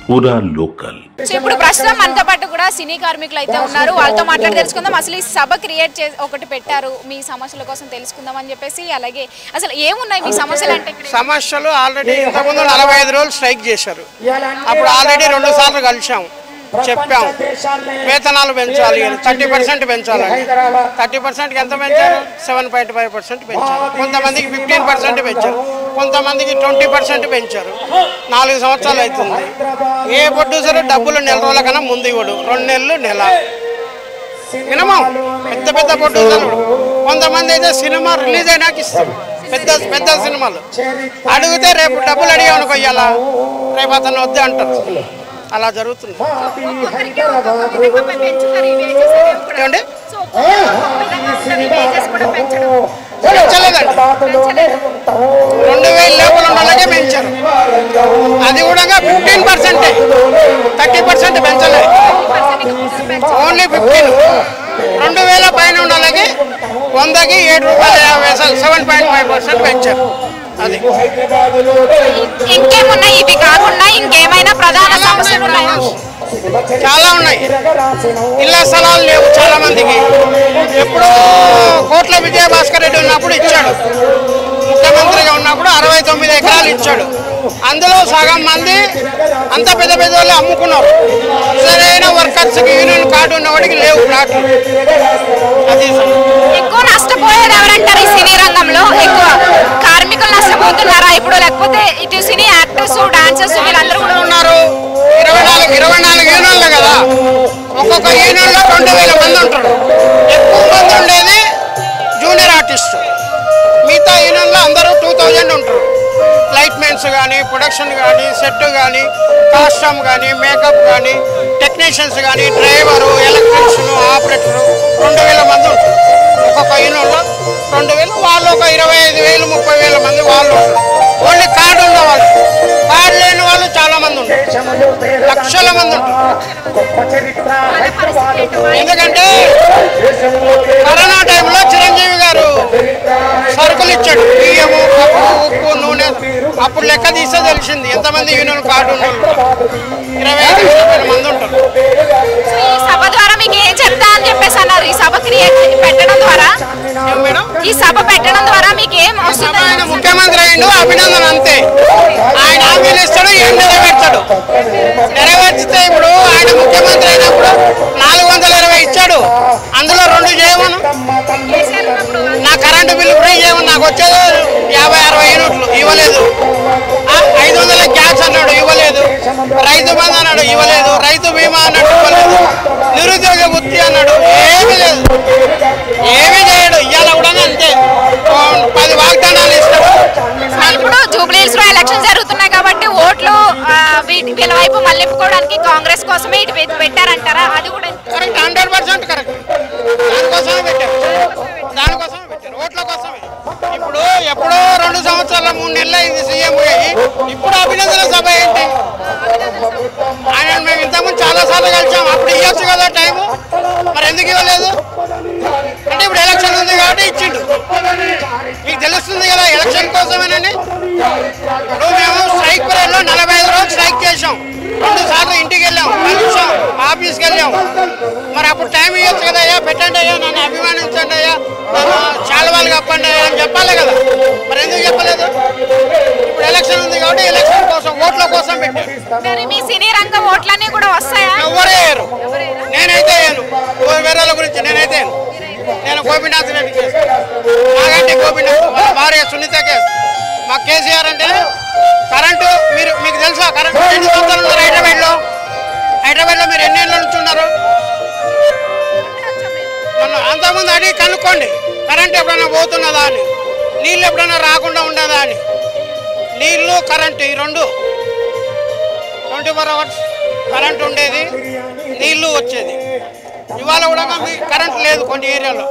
పూరా లోకల్. ఇప్పుడు ప్రస్తుతం మనతో పాటు కూడా సినీ కార్మికులు అయితే ఉన్నారు. వాళ్ళతో మాట్లాడి తెలుసుకుందాం. అసలు ఈ సభ క్రియేట్ చేసి ఒకటి పెట్టారు మీ సమస్యల కోసం తెలుసుకుందాం అని చెప్పేసి. అలాగే అసలు ఏమున్నాయి మీ సమస్యలు అంటే? సమస్యలు ఆల్రెడీ ఇంతకుముందు 45 రోజులు స్ట్రైక్ చేశారు. అప్పుడు ఆల్రెడీ 2 సార్లు కలిసాము, చెప్పాము వేతనాలు పెంచాలి, 30% పెంచాలని. 30%కి ఎంత పెంచారు? 7.5% పెంచారు. కొంతమందికి 15% పెంచారు, కొంతమందికి 20% పెంచారు. 4 సంవత్సరాలు అవుతుంది. ఏ ప్రొడ్యూసర్ డబ్బులు నెల రోజుల కన్నా ముందు ఇవ్వడు, 2 నెలలు నెల మినిమం. పెద్ద పెద్ద ప్రొడ్యూసర్లు కొంతమంది అయితే సినిమా రిలీజ్ అయినాక ఇస్తారు. పెద్ద పెద్ద సినిమాలు అడిగితే రేపు డబ్బులు అడిగామనుకో ఇయ్యాలా, రేపు అతను వద్దు అంటారు. అలా జరుగుతుంది. ఏమండి పెంచలేదండి, 2000 లోపల ఉన్న వాళ్ళకే పెంచారు. అది కూడా 15%, 30% పెంచలేదు, ఓన్లీ 15. 2000 పైన ఉన్న వాళ్ళకి 100కి ₹7.50, 7.5% పెంచారు. అది ఇంకేమున్నాయి? ఇవి కాకుండా ఇంకేమైనా ప్రధాన సమస్యలు ఉన్నాయా? చాలా ఉన్నాయి. ఇళ్ల స్థలాలు లేవు చాలా మందికి. ఎప్పుడో కోట్ల విజయభాస్కర్ రెడ్డి ఉన్నప్పుడు ఇచ్చాడు, ముఖ్యమంత్రిగా ఉన్నప్పుడు 69 ఎకరాలు ఇచ్చాడు. అందులో సగం మంది అంత పెద్ద పెద్ద వాళ్ళు అమ్ముకున్నారు. సరైన వర్కర్స్కి యూనియన్ కార్డు ఉన్నవాడికి లేవు ప్లాట్లు. అది ఎక్కువ నష్టపోయేది ఎవరంటారు? ఈ సినీ రంగంలో ఎక్కువ కార్మికులు నష్టపోతున్నారా ఇప్పుడు? లేకపోతే ఇటు సినీ యాక్టర్స్, డాన్సర్స్ వీళ్ళందరూ కూడా ఉన్నారు. 24 యూనియన్లు కదా, ఒక్కొక్క యూనియన్లో 2000 మంది ఉంటారు. ఎక్కువ మంది ఉండేది జూనియర్ ఆర్టిస్ట్. మిగతా యూనియన్లో అందరూ 2000 ఉంటారు. లైట్ మెన్స్ కానీ, ప్రొడక్షన్ కానీ, సెట్ కానీ, కాస్ట్యూమ్ కానీ, మేకప్ కానీ, టెక్నీషియన్స్ కానీ, డ్రైవరు, ఎలక్ట్రీషియన్, ఆపరేటరు 2000 మంది ఉంటారు. ఒక్కొక్క యూనియన్లో 2000. వాళ్ళు ఒక 25,000, 30,000 మంది వాళ్ళు ఉంటారు. ఓన్లీ కార్డు ఉన్న వాళ్ళు. కార్డు లేని వాళ్ళు చాలా మంది ఉంటారు, లక్షల మంది ఉంటారు. ఎందుకంటే కరోనా టైంలో చిరంజీవి గారు సరుకులు ఇచ్చాడు, బియ్యము, పప్పు, ఉప్పు, నూనె. అప్పుడు లెక్క తీస్తే తెలిసింది ఎంతమంది యూనియన్ కార్డు ఉన్న వాళ్ళు. 25,000 మంది ఉంటారు. సభ ద్వారా మీకు ఏం చెప్తా అని చెప్పేసి అన్నారు? ఈ సభ పెట్టడం ద్వారా, ఈ సభ పెట్టడం ద్వారా మీకు ఏం వస్తుంది? ఆయన ముఖ్యమంత్రి అయ్యిండు, అభినందన అంతే. ఆయన హామీలు ఇస్తాడు, ఏం నెరవేర్చాడు. నెరవేర్చితే ఇప్పుడు ఆయన ముఖ్యమంత్రి అయినప్పుడు 420 ఇచ్చాడు. అందులో 2 చేయమను. నా కరెంటు బిల్లు ఫ్రీ చేయమని, నాకు వచ్చేది 50-60 యూనిట్లు ఇవ్వలేదు. 500 గ్యాస్ అన్నాడు, ఇవ్వలేదు. రైతు బంధు అన్నాడు, ఇవ్వలేదు. రైతు బీమా అన్నాడు, ఇవ్వలేదు. నిరుద్యోగ వృత్తి అన్నాడు, ఏమీ లేదు, ఏమీ చేయడు. ఇవాళ కూడా అంతే, 10 వాగ్దానాలు ఇస్తాడు. ఇప్పుడు జూబ్లీహిల్స్ లో ఎలక్షన్ జరుగుతున్నాయి కాబట్టి ఓట్లు వీళ్ళ వైపు మళ్ళింపుకోవడానికి కాంగ్రెస్ కోసమే ఇటు పెట్టారంటారా? అది కూడా కరెక్ట్, 100% కరెక్ట్. దానికోసమే పెట్టారు, దానికోసమే పెట్టారు, ఓట్ల కోసమే. ఇప్పుడు ఎప్పుడో 2 సంవత్సరాల 3 నెలలు అయింది సీఎం అయ్యి. ఇప్పుడు అభినందన సభ ఏంటి? ఆయన మేము ఇంతకుముందు చాలాసార్లు కలిసాం, అప్పుడు ఇవ్వచ్చు కదా టైము, మరి ఎందుకు ఇవ్వలేదు? అంటే ఇప్పుడు ఎలక్షన్ ఉంది కాబట్టి ఇచ్చిండు. మీకు తెలుస్తుంది కదా ఎలక్షన్ కోసమేనని. ఇప్పుడు మేము స్ట్రైక్ పీరియడ్లో 45 రోజులు స్ట్రైక్ చేసాం. 2 సార్లు ఇంటికి వెళ్ళాం, కలిసాం, ఆఫీస్కి వెళ్ళాం. మరి అప్పుడు టైం ఇవ్వచ్చు కదా, అయ్యా పెట్టండి అయ్యా, నన్ను అభిమానించండి అయ్యా, నన్ను శాలువాలు కప్పండి అయ్యా అని చెప్పాలి కదా. మరి ఎందుకు చెప్పలేదు? ఇప్పుడు ఎలక్షన్ ఉంది కాబట్టి ఎలక్షన్ కోసం, ఓట్ల కోసం పెట్టారు. మీ సినీ రంగం ఓట్లన్నీ కూడా వస్తాయా? ఎవరే వేయరు, నేనైతే వేయను. వేరే వాళ్ళ గురించి నేనైతే నేను గోపీనాథ్ రెడ్డి కేసు, నాగంటి గోపీనాథ్, వాళ్ళ భార్య సునీత కేసు. మా కేసీఆర్ అంటే కరెంటు, మీకు తెలుసా కరెంటు ఎన్ని సంవత్సరాలు ఉన్నారు హైదరాబాద్లో? హైదరాబాద్లో మీరు ఎన్ని ఏళ్ళ నుంచి ఉన్నారు? అంతకుముందు అడిగి కనుక్కోండి, కరెంట్ ఎప్పుడైనా పోతున్నదా అని, నీళ్ళు ఎప్పుడైనా రాకుండా ఉండదా అని. నీళ్ళు కరెంటు ఈ 2 24 hours కరెంట్ ఉండేది, నీళ్లు వచ్చేది. ఇవాళ కూడా కరెంట్ లేదు కొన్ని ఏరియాలో.